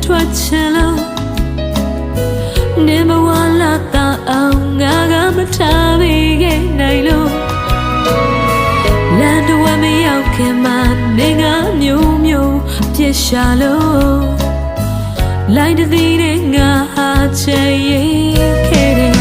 ထွက်ချင်လို့နေမဝလာတာအောင်ငါကမထားမိခဲ့နိုင်လို့လမ်းတော်မရောက်ခင်မှာနေငါမျိုးမျိုးပြစ်ရှာလို့လိုက်တည်တဲ့ငါဟာချေရင်ခဲ့တယ်